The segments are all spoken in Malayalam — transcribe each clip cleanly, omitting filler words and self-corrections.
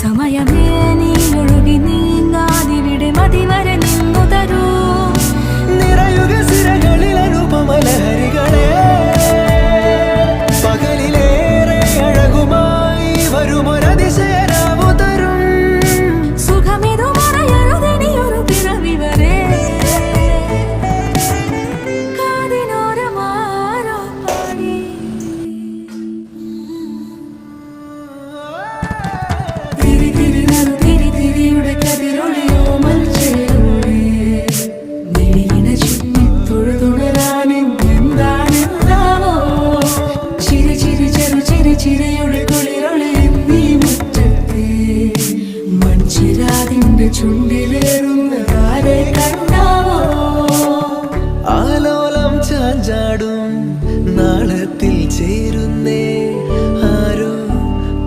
സമയമേ നീ ഒഴുകി നീങ്ങാതിവിടെ മതിവരെ നിന്നു തരൂ. നിറയുക സിരകളിൽ അനുപമലഹരികളെ, പകലിലേറെ അഴകുമായി വരുമൊരതിശയരാവു തരും. സുഖമിതു മറയരുതെനിയൊരു പിറവി വരെ. കാതിനോരമാരോ പാടി തിരി തിരി നറു തിരി തിരിയുടെ കതിരൊളിയോ മൽച്ചേരുളേ. മിഴിയിണ ചുറ്റി തൊഴുതുണരാനെന്താണെന്താവോ. ചിരി ചിരി ചെറു ചിരി ചിരിയുടെ കുളിരൊളി നീ മുറ്റത്തെ. മൺചിരാതിന്റെ ചുണ്ടിലേറുന്നതാരെ കണ്ടാവോ. ആലോലം ചാഞ്ചാടും നാളത്തിൽ ചേരുന്നേ ആരോ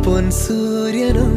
പൊൻസൂര്യനും.